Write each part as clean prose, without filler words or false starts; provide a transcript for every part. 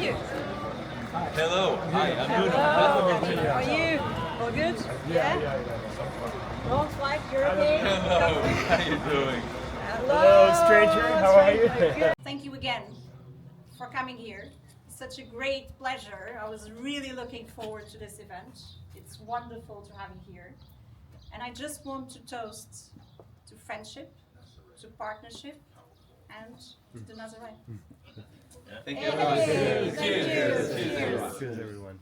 meet you. Hello. Hi, I'm Bruno. Hello. How are you? All good? Yeah. Long flight, you're okay? Hello. How are you doing? Hello, stranger. How are you? Good. Thank you again for coming here. Such a great pleasure. I was really looking forward to this event. It's wonderful to have you here. And I just want to toast to friendship, to partnership, and to the Nazarene. Thank you. Hey, Cheers. thank you. Cheers. Cheers. Cheers, everyone.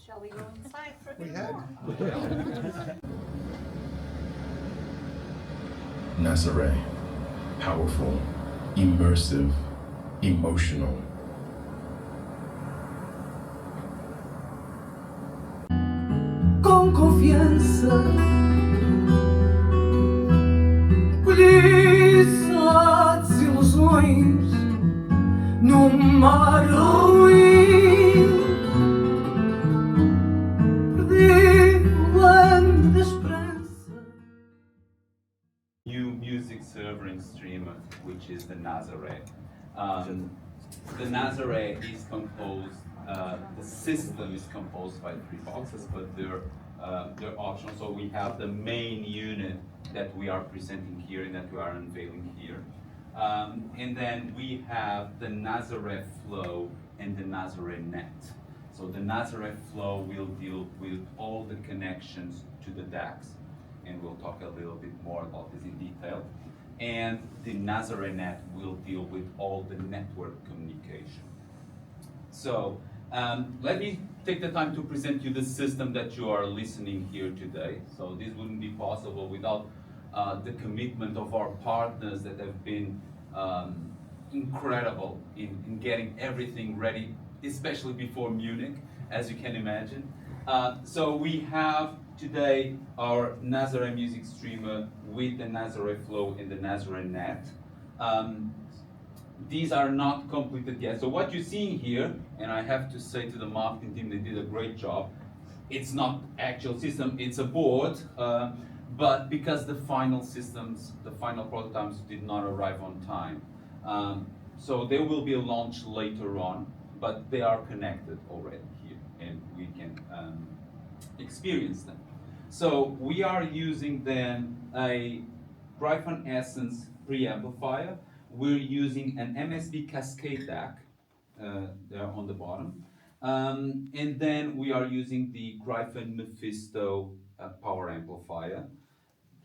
Shall we go inside for a bit more? Nazaré, powerful, immersive, emotional. Com confiança, colhi só desilusões num mar ruim. Perdi o ano da esperança. New music server and streamer, which is the Nazaré. The Nazaré is composed, the system is composed by 3 boxes, but they're optional. So we have the main unit that we are presenting here and that we are unveiling here. And then we have the Nazaré Flow and the Nazaré Net. So the Nazaré Flow will deal with all the connections to the DAX, and we'll talk a little bit more about this in detail. And the Nazaré Net will deal with all the network communication. So let me take the time to present you the system that you are listening here today. So this wouldn't be possible without the commitment of our partners that have been incredible in getting everything ready, especially before Munich, as you can imagine. So we have today our Nazaré music streamer with the Nazaré Flow and the Nazaré Net. These are not completed yet. So what you're seeing here, and I have to say to the marketing team, they did a great job. It's not actual system, it's a board, but because the final systems, the final prototypes did not arrive on time. So there will be a launch later on, but they are connected already here, and we can experience them. So we are using then a Gryphon Essence preamplifier. We're using an MSB Cascade DAC there on the bottom. And then we are using the Gryphon Mephisto power amplifier.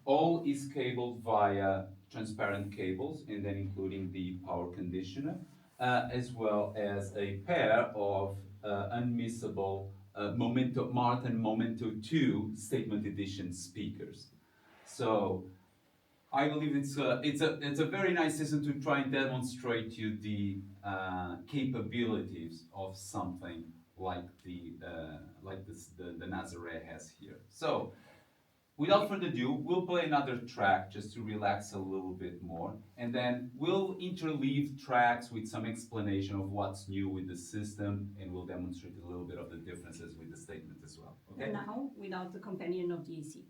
All is cabled via transparent cables, and then including the power conditioner, as well as a pair of unmissable Martin Momento 2 Statement Edition speakers. So I believe it's a very nice system to try and demonstrate to you the capabilities of something like the Nazaré has here. So without further ado, we'll play another track just to relax a little bit more, and then we'll interleave tracks with some explanation of what's new with the system, and we'll demonstrate a little bit of the differences with the statement as well. Okay? And now, without the companion of the AC.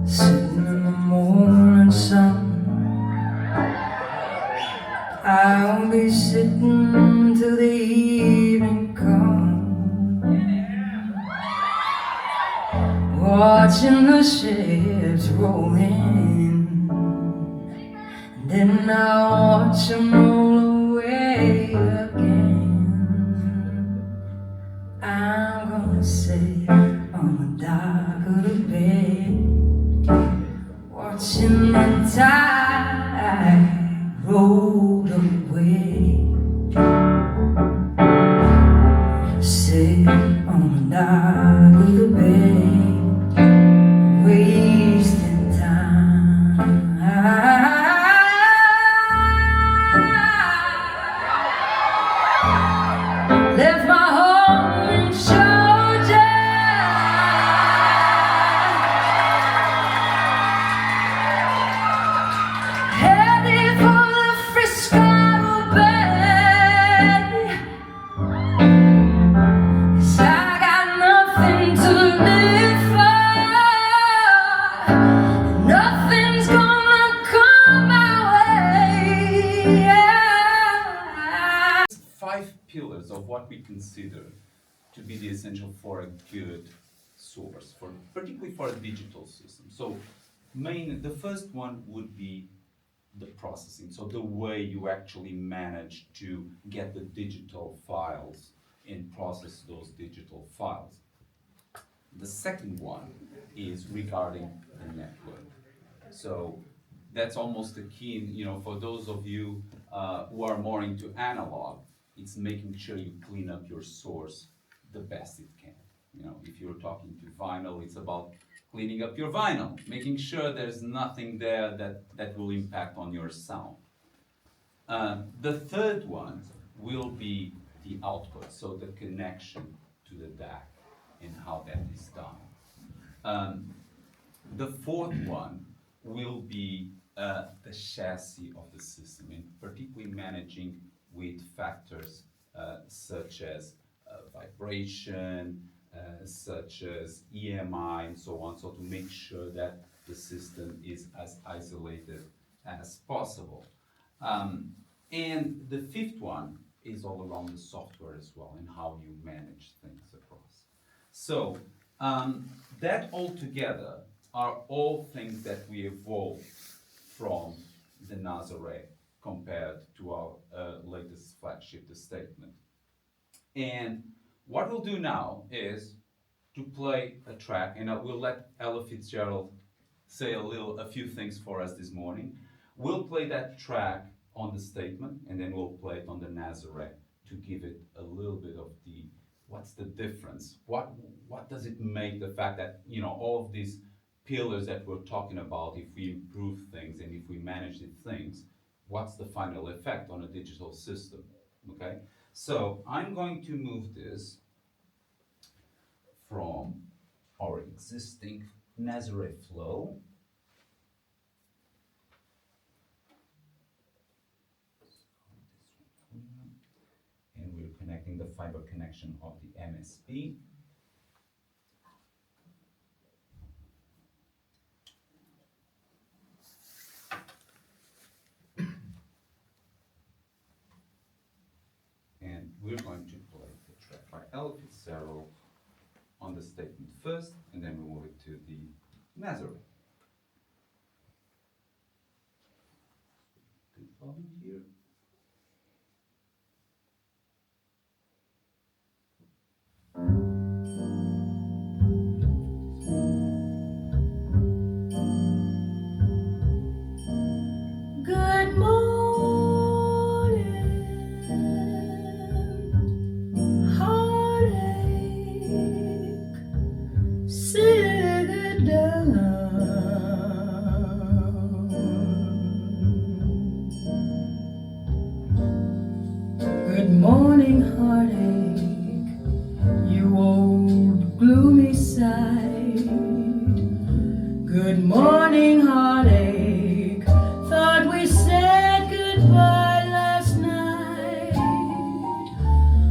Sitting in the morning sun, I'll be sitting till the evening comes, watching the ships roll in, then I'll watch them roll away again. I'm gonna sit on the dock of the bay, watching the tide roll away. Sit on the dock of the bay, wasting time. 5 pillars of what we consider to be the essential for a good source, particularly for a digital system. So the first one would be the processing, so the way you actually manage to get the digital files and process those digital files. The second one is regarding the network. So that's almost the key, for those of you who are more into analog, it's making sure you clean up your source the best it can. If you're talking to vinyl, it's about cleaning up your vinyl, making sure there's nothing there that will impact on your sound. The third one will be the output, so the connection to the DAC and how that is done. The fourth one will be the chassis of the system, and particularly managing with factors such as vibration, such as EMI, and so on, so to make sure that the system is as isolated as possible. And the fifth one is all around the software as well, and how you manage things across. So that all together are all things that we evolved from the Nazare compared to our latest flagship, the Statement. And what we'll do now is to play a track, and we'll let Ella Fitzgerald say a few things for us this morning. We'll play that track on the Statement, and then we'll play it on the Nazare to give it a little bit of what's the difference? What does it make, the fact that, all of these pillars that we're talking about, if we improve things and if we manage things, what's the final effect on a digital system, okay? So I'm going to move this from our existing Nazare flow. And we're connecting the fiber connection of the MSP. And we're going to play the track by Ella Fitzgerald on the Statement first, and then we move it to the Nazare. Good volume here. Good morning, heartache, sit it down. Good morning, heartache, you old gloomy sight. Good morning, heartache, thought we said goodbye last night.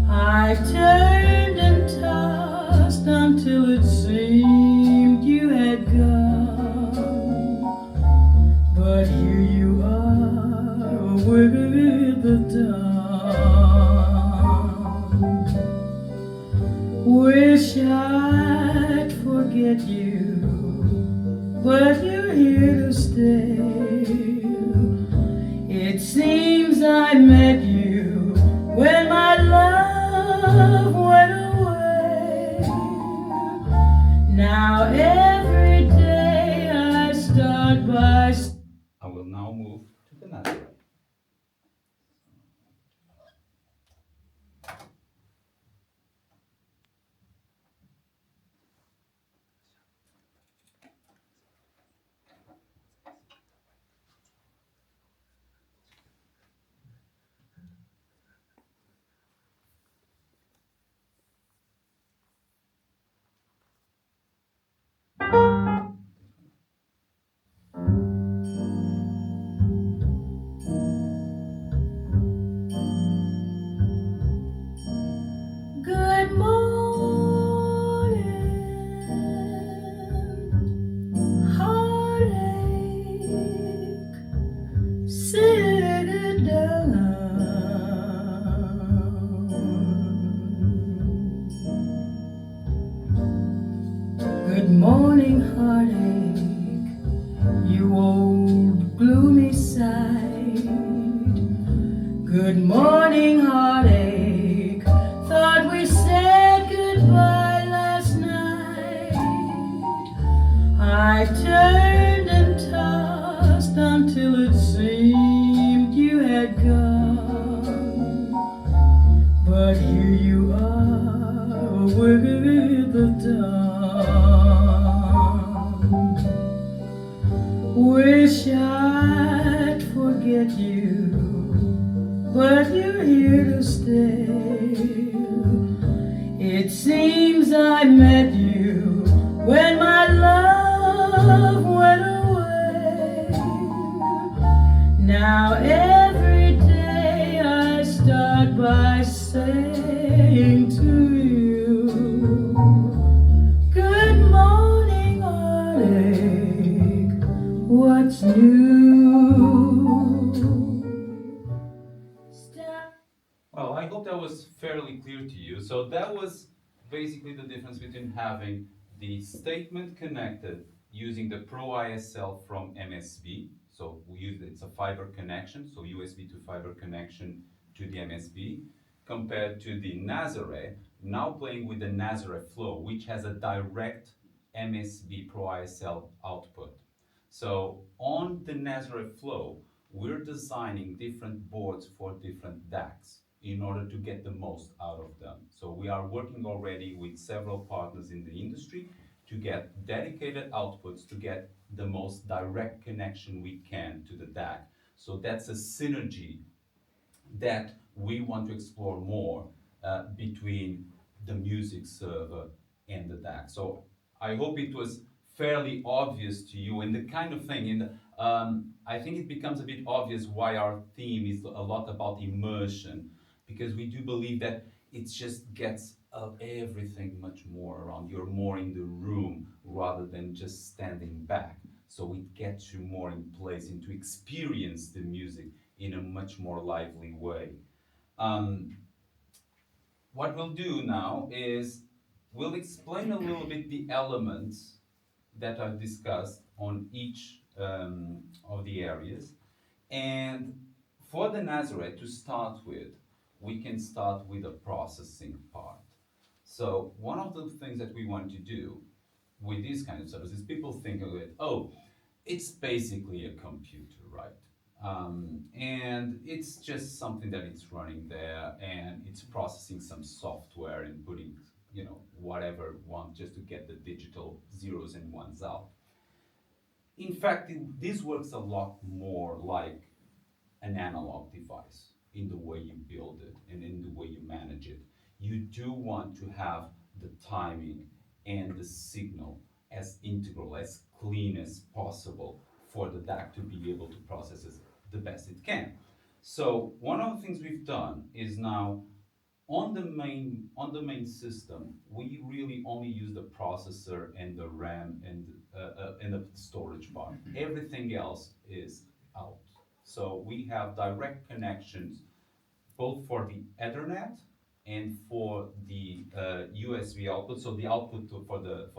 I turned and tossed until it seemed you had gone. But here you are with the dawn. Wish I'd forget you, but you're here to stay. It seems I met you when my love went away. Now every day I start by. I will now move to the Nazare. morning, heartache, you old gloomy side. Good morning, heartache, thought we said goodbye last night. I turned and tossed until it seemed you had gone. But here you are with the dawn. Wish I'd forget you, but you're here to stay. It seems I met you when my love went away. Now every day I start by saying to you, good morning, heartache, what's new? Stop. Well, I hope that was fairly clear to you. So that was basically the difference between having the statement connected using the Pro ISL from MSB. So it's a fiber connection, so USB to fiber connection to the MSB, compared to the Nazare, now playing with the Nazare Flow, which has a direct MSB Pro ISL output. So on the Nazare Flow, we're designing different boards for different DACs in order to get the most out of them. So we are working already with several partners in the industry to get dedicated outputs to get the most direct connection we can to the DAC. So that's a synergy that we want to explore more between the music server and the DAC. So I hope it was fairly obvious to you, and the kind of thing, and I think it becomes a bit obvious why our theme is a lot about immersion, because we do believe that it just gets everything much more around. You're more in the room rather than just standing back. So it gets you more in place and to experience the music in a much more lively way. What we'll do now is we'll explain a little bit the elements that I've discussed on each of the areas. And for the Nazare, to start with, we can start with the processing part. So one of the things that we want to do with these kind of services, people think of it, oh, it's basically a computer, right? And it's just something that it's running there and it's processing some software and putting, whatever one just to get the digital zeros and ones out. In fact, this works a lot more like an analog device in the way you build it and in the way you manage it. You do want to have the timing and the signal as integral, as clean as possible for the DAC to be able to process it the best it can. So one of the things we've done is now on the main system, we really only use the processor and the RAM and the storage part. Everything else is out. So we have direct connections both for the Ethernet and for the USB output. So the output for the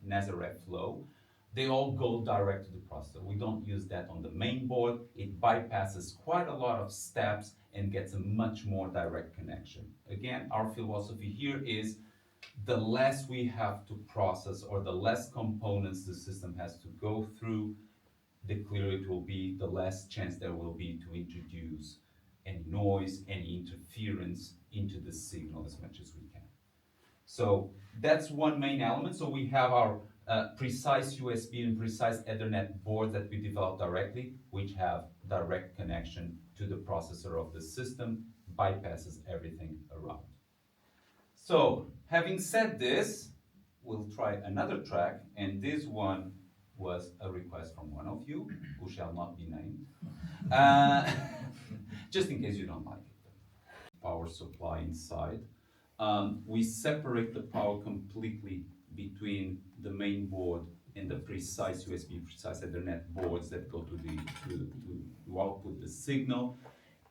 Nazare Flow, they all go direct to the processor. We don't use that on the main board. It bypasses quite a lot of steps and gets a much more direct connection. Again, our philosophy here is the less we have to process or the less components the system has to go through, the clearer it will be, the less chance there will be to introduce any noise, any interference into the signal as much as we can. So that's one main element. So we have our precise USB and precise Ethernet boards that we develop directly, which have direct connection to the processor of the system, bypasses everything around. So having said this, we'll try another track, and this one was a request from one of you, who shall not be named, just in case you don't like it. Power supply inside. We separate the power completely between the main board and the precise USB, precise Ethernet boards that go to output the signal.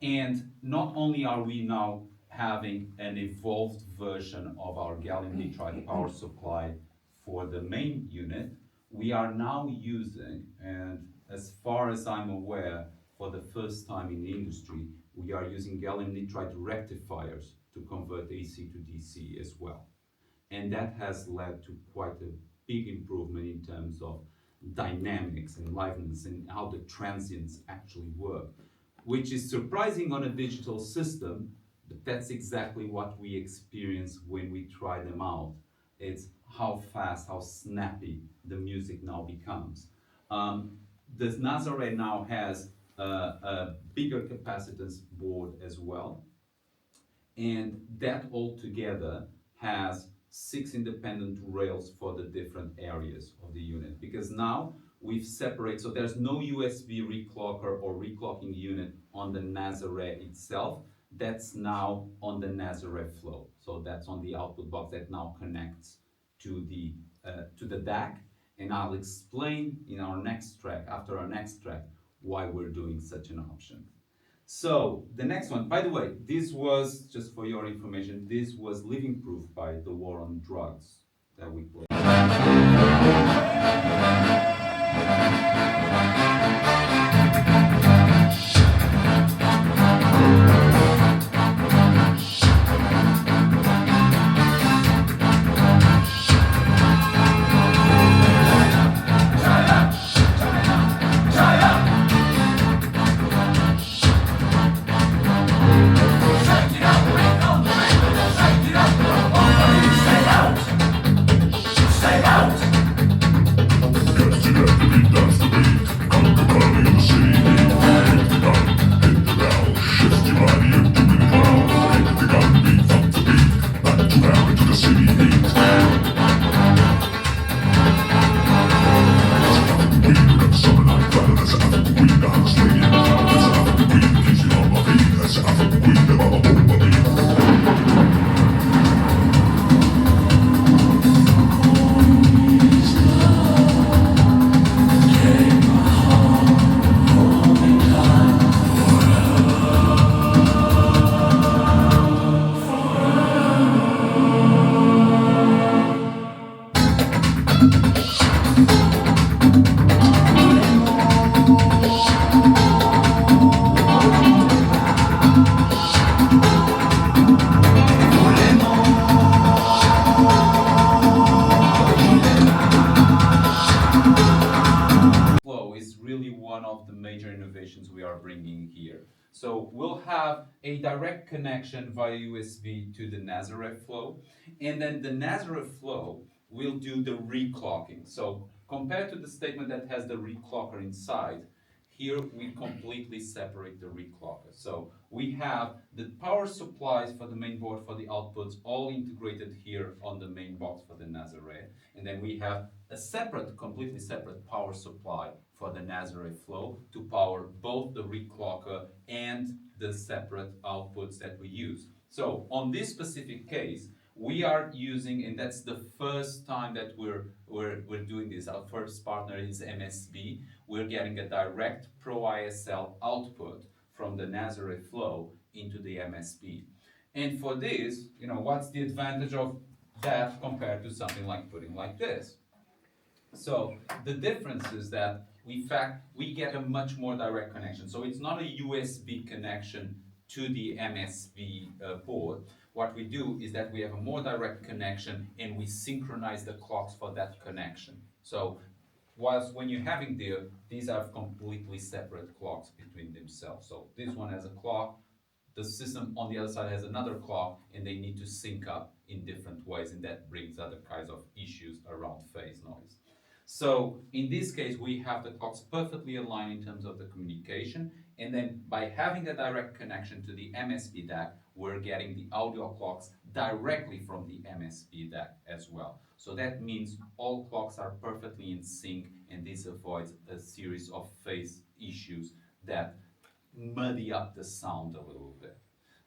And not only are we now having an evolved version of our gallium nitride power supply for the main unit, we are now using, and as far as I'm aware, for the first time in the industry, we are using gallium nitride rectifiers to convert AC to DC as well. And that has led to quite a big improvement in terms of dynamics and liveliness and how the transients actually work, which is surprising on a digital system, but that's exactly what we experience when we try them out. It's how fast, how snappy the music now becomes. The Nazare now has a bigger capacitance board as well, and that altogether has 6 independent rails for the different areas of the unit, because now we've separated, so there's no USB reclocker or reclocking unit on the Nazare itself. That's now on the Nazare flow. So that's on the output box that now connects to the DAC, and I'll explain in our next track, after our next track, why we're doing such an option. So the next one, by the way, this was, just for your information, this was Living Proof by The War on Drugs that we played. We are bringing here. So we'll have a direct connection via USB to the Nazare flow, and then the Nazare flow will do the reclocking. So compared to the statement that has the reclocker inside, here we completely separate the reclocker. So we have the power supplies for the main board for the outputs all integrated here on the main box for the Nazare, and then we have a separate, completely separate power supply for the Nazare flow to power both the reclocker and the separate outputs that we use. So on this specific case, we are using, and that's the first time that we're doing this. Our first partner is MSB. We're getting a direct Pro ISL output from the Nazare flow into the MSB. And for this, what's the advantage of that compared to something like putting like this? So the difference is that in fact we get a much more direct connection. So it's not a USB connection to the MSB board. What we do is that we have a more direct connection and we synchronize the clocks for that connection. So whilst when you're having these are completely separate clocks between themselves. So this one has a clock, the system on the other side has another clock, and they need to sync up in different ways, and that brings other kinds of issues around phase noise. So in this case, we have the clocks perfectly aligned in terms of the communication, and then by having a direct connection to the MSB DAC, we're getting the audio clocks directly from the MSB DAC as well. So that means all clocks are perfectly in sync, and this avoids a series of phase issues that muddy up the sound a little bit.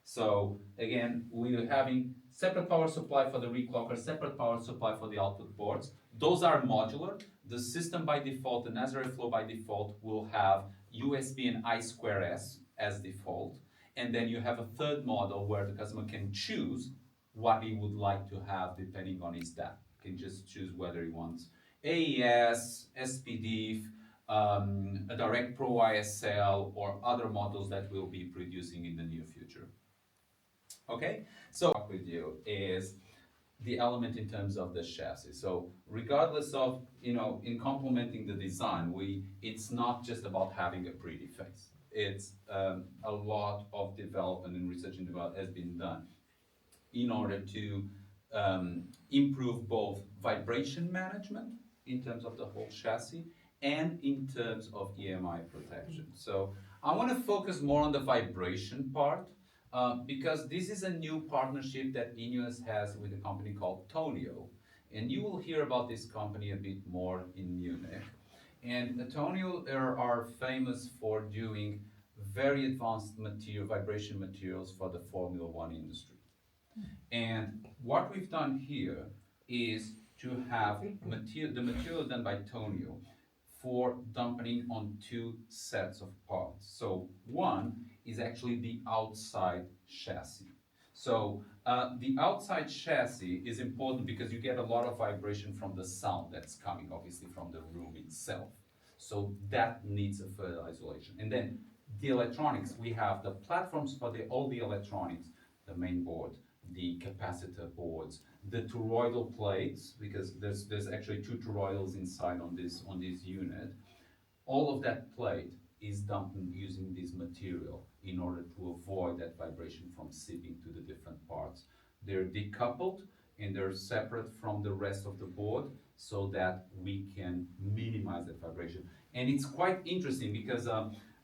So again, we're having separate power supply for the reclocker, separate power supply for the output boards. Those are modular. The system by default, the Nazare flow by default, will have USB and I2S as default. And then you have a third model where the customer can choose what he would like to have depending on his DAC. can just choose whether he wants AES, SPDIF, a Direct Pro ISL, or other models that we'll be producing in the near future. Okay, so what with you is the element in terms of the chassis. So regardless of, in complementing the design, it's not just about having a pretty face. It's a lot of development and research and development has been done in order to improve both vibration management in terms of the whole chassis and in terms of EMI protection. So I want to focus more on the vibration part because this is a new partnership that Ineos has with a company called Tonio. And you will hear about this company a bit more in Munich. And Tonio are famous for doing very advanced vibration materials for the Formula One industry. And what we've done here is to have the material done by Tonio for dampening on two sets of parts. So one is actually the outside chassis. So the outside chassis is important because you get a lot of vibration from the sound that's coming obviously from the room itself. So that needs a further isolation. And then the electronics, we have the platforms for all the electronics, the main board, the capacitor boards, the toroidal plates, because there's actually two toroidals inside on this unit. All of that plate is dampened using this material in order to avoid that vibration from seeping to the different parts. They're decoupled and they're separate from the rest of the board so that we can minimize that vibration. And it's quite interesting because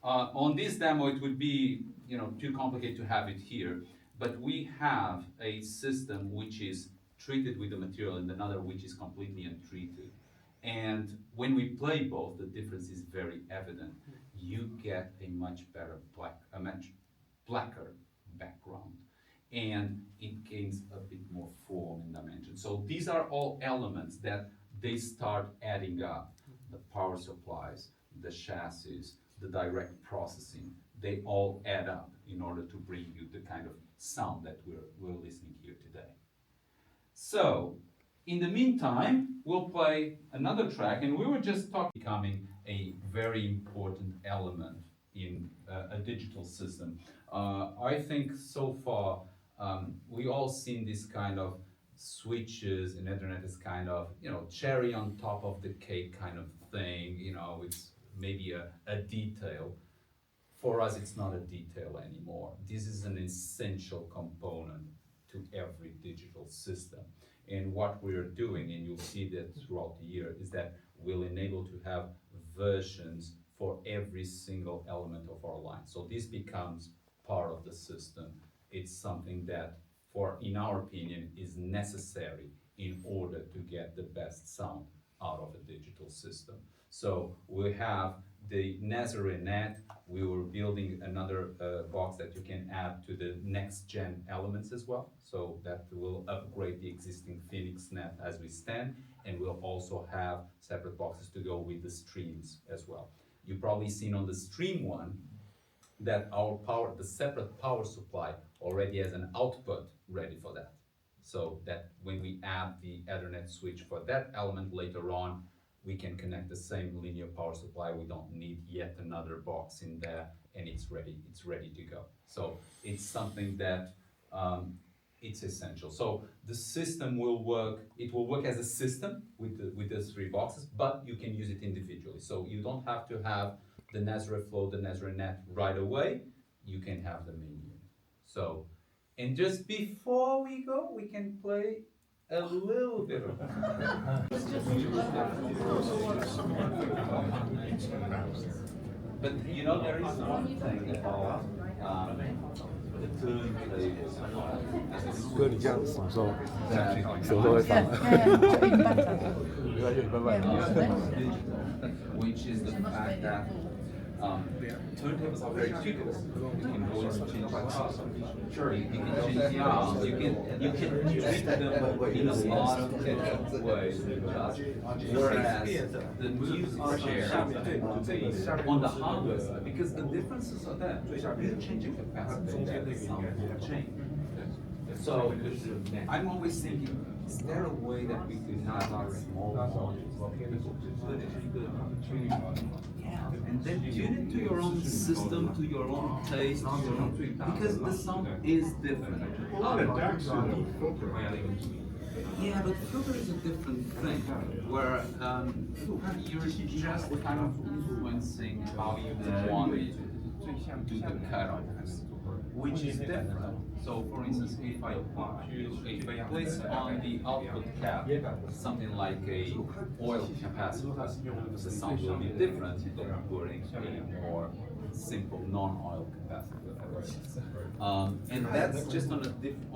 on this demo it would be too complicated to have it here, but we have a system which is treated with the material and another which is completely untreated. And when we play both, the difference is very evident. You get a much blacker background, and it gains a bit more form and dimension. So these are all elements that they start adding up. The power supplies, the chassis, the direct processing, they all add up in order to bring you the kind of sound that we're listening here today. So, in the meantime, we'll play another track, and we were just becoming a very important element in a digital system. I think so far we all seen this kind of switches and Ethernet is kind of cherry on top of the cake kind of thing. It's maybe a detail. For us, it's not a detail anymore. This is an essential component to every digital system. And what we're doing, and you'll see that throughout the year, is that we'll enable to have versions for every single element of our line. So this becomes part of the system. It's something that, in our opinion, is necessary in order to get the best sound out of a digital system. So we have the NASRA-NET. We were building another box that you can add to the next gen elements as well. So that will upgrade the existing Phoenix Net as we stand, and we'll also have separate boxes to go with the streams as well. You've probably seen on the stream one that the separate power supply already has an output ready for that. So that when we add the Ethernet switch for that element later on, we can connect the same linear power supply. We don't need yet another box in there, and it's ready to go. So it's something that it's essential. So the system will work, it will work as a system with those three boxes, but you can use it individually. So you don't have to have the NASRA Flow, the NASRA-NET right away. You can have them in unit. So, and just before we go, we can play a little bit of But there is one thing about the turntables. 哥，你这样什么时候会放？ Which is the fact that turntables are very tunable. You can go and change the arms. Sure, you can change the arms. You can tweak them in a lot of different ways. Whereas the music chair on the hardware side, because the differences are there. You change the capacity, the sound will change. So I'm always thinking, is there a way that we could have our small modules? And then tune it to your own system, to your own taste, because the sound is different. Yeah, but filter is a different thing, where you're just kind of influencing how you want to do the cutoffs, which is different. So, for instance, if I place on the output cap something like a oil capacitor, the sound will be different than putting a more simple non-oil capacitor. And that's just on a different.